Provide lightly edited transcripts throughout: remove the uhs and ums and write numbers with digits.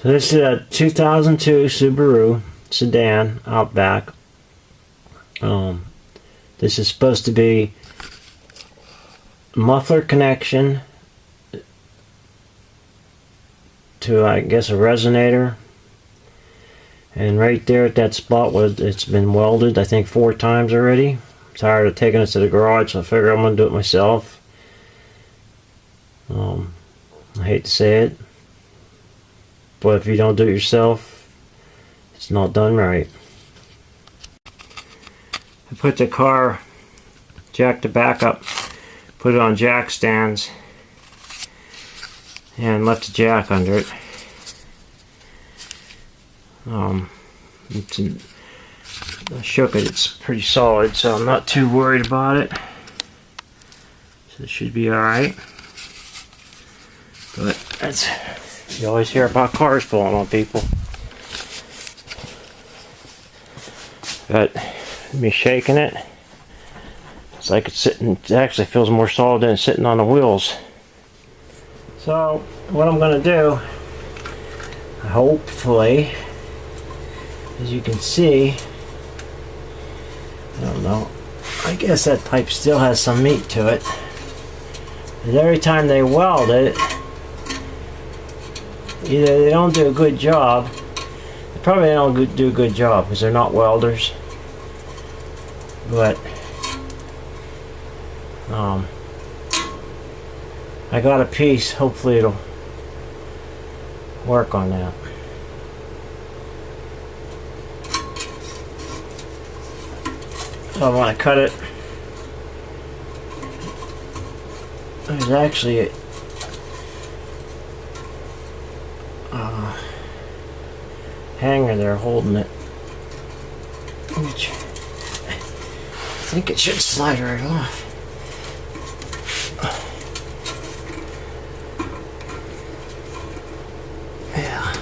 So this is a 2002 Subaru sedan Outback. This is supposed to be muffler connection to, I guess, a resonator. And right there at that spot where it's been welded, I think 4 times already. I'm tired of taking it to the garage, so I figure I'm going to do it myself. I hate to say it, but if you don't do it yourself, it's not done right. I put the car, jacked the back up, put it on jack stands, and left the jack under it. I shook it, it's pretty solid, so I'm not too worried about it. So it should be alright. But that's, you always hear about cars falling on people. But me shaking it, it's like it's sitting, it actually feels more solid than it's sitting on the wheels. So what I'm going to do, hopefully, as you can see, I don't know, I guess that pipe still has some meat to it. But every time they weld it, either they don't do a good job, they probably don't do a good job because they're not welders, but I got a piece, hopefully it'll work on that. So I want to cut it. There's actually a hanger there holding it, which I think it should slide right off. Yeah.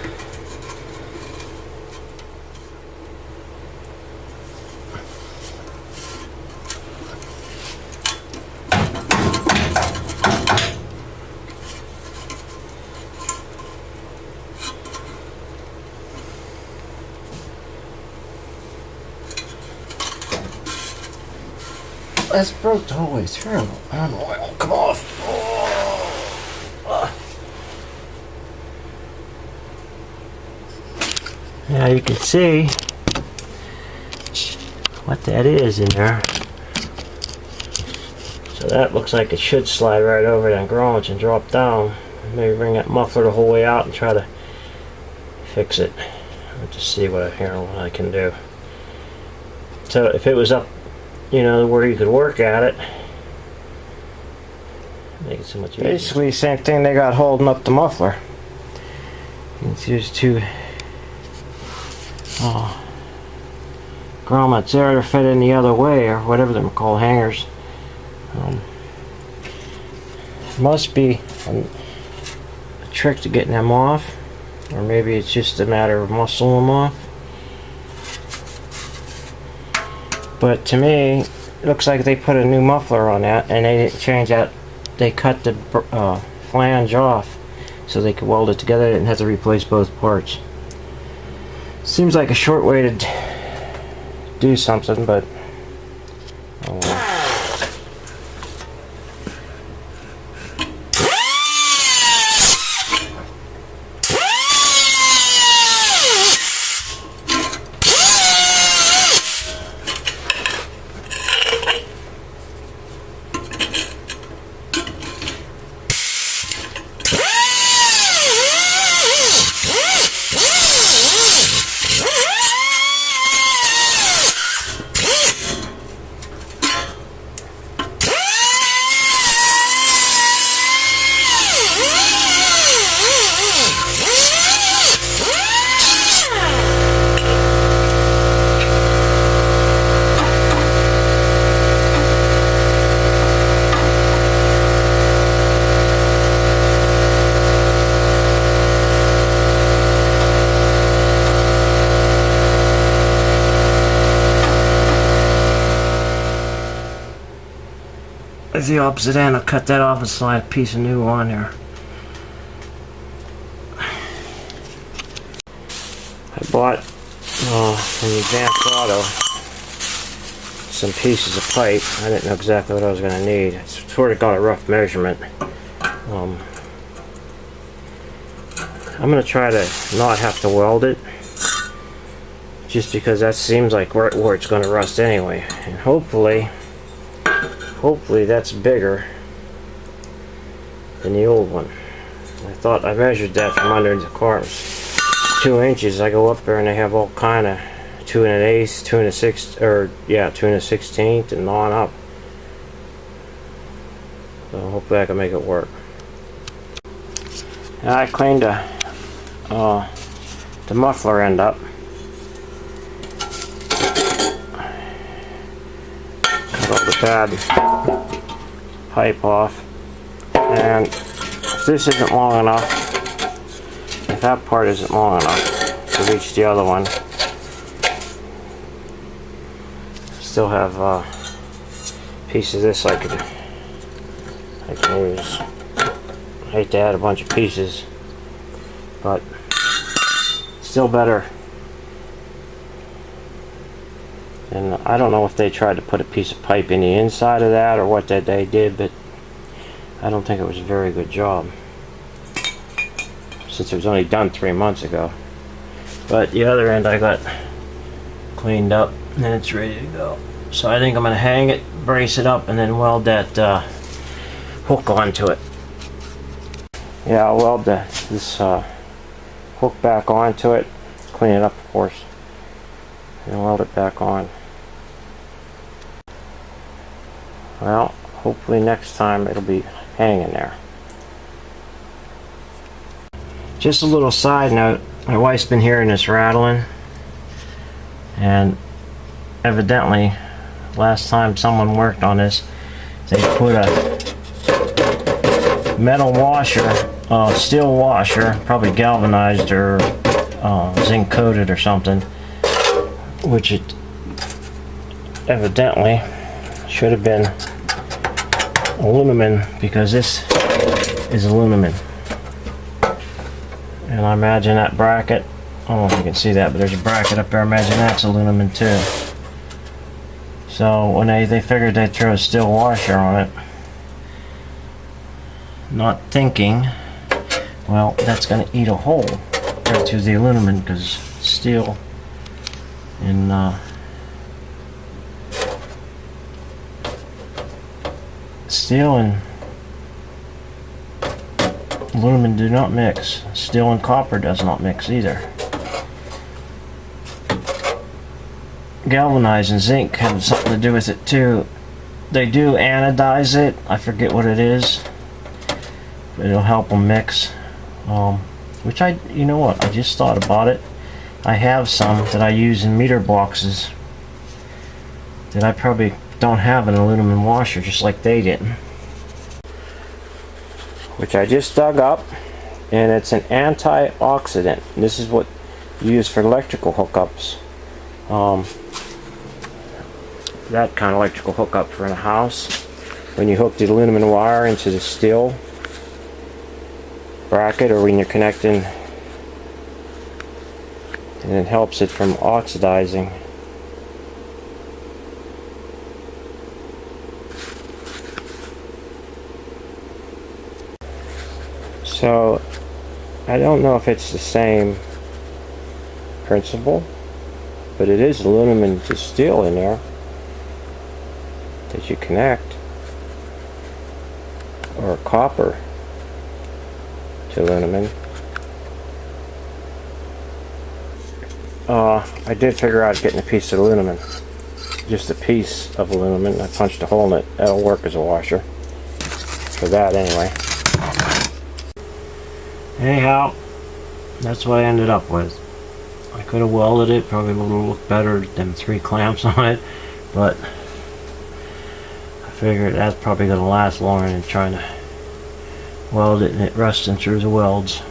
That's broke the whole way through. I don't know why it won't come off. Now you can see what that is in there. So that looks like it should slide right over that garage and drop down. Maybe bring that muffler the whole way out and try to fix it. I'll just see what I can do. So if it was up, you know, where you could work at it, make it so much easier. Basically same thing they got holding up the muffler. You can see there's 2 grommets there to fit in the other way, or whatever they're called, hangers. Must be a trick to getting them off, or maybe it's just a matter of muscling them off. But to me, it looks like they put a new muffler on that, and they didn't change that. They cut the flange off so they could weld it together. They didn't have to replace both parts. Seems like a short way to do something, but oh well. It's the opposite end. I'll cut that off and slide a piece of new on there. bought from Advanced Auto some pieces of pipe. I didn't know exactly what I was going to need. I sort of got a rough measurement. I'm going to try to not have to weld it, just because that seems like where it's going to rust anyway. And hopefully that's bigger than the old one. I measured that from under the car. 2 inches. I go up there and they have all kind of 2 1/8, 2 1/6, or yeah, 2 1/16, and on up. So hopefully I can make it work. Now I cleaned the muffler end up. Cut all the bad pipe off, and if this isn't long enough, if that part isn't long enough to reach the other one, still have a piece of this I can use. I hate to add a bunch of pieces, but still better. And I don't know if they tried to put a piece of pipe in the inside of that or what that they did, but I don't think it was a very good job, since it was only done 3 months ago. But the other end I got cleaned up and it's ready to go. So I think I'm going to hang it, brace it up, and then weld that hook onto it. Yeah, I'll weld this hook back onto it, clean it up of course, and weld it back on. Well, hopefully next time it'll be hanging there. Just a little side note, my wife's been hearing this rattling, and evidently last time someone worked on this, they put a metal washer, steel washer, probably galvanized or zinc coated or something, which it evidently should have been aluminum, because this is aluminum. And I imagine that bracket, I don't know if you can see that, but there's a bracket up there, I imagine that's aluminum too. So when they figured they'd throw a steel washer on it, not thinking, well, that's going to eat a hole right through the aluminum, because steel and aluminum do not mix. Steel and copper does not mix either. Galvanized and zinc have something to do with it too. They do anodize it. I forget what it is, but it'll help them mix. Which you know what? I just thought about it. I have some that I use in meter boxes that I probably don't have an aluminum washer, just like they didn't. Which I just dug up, and it's an antioxidant. This is what you use for electrical hookups. That kind of electrical hookup for in a house. When you hook the aluminum wire into the steel bracket, or when you're connecting, and it helps it from oxidizing. So I don't know if it's the same principle, but it is aluminum to steel in there that you connect, or copper to aluminum. I did figure out getting a piece of aluminum, just a piece of aluminum. I punched a hole in it. That'll work as a washer for that anyway. Anyhow, that's what I ended up with. I could have welded it, probably would have looked better than 3 clamps on it, but I figured that's probably going to last longer than trying to weld it and it rusting through the welds.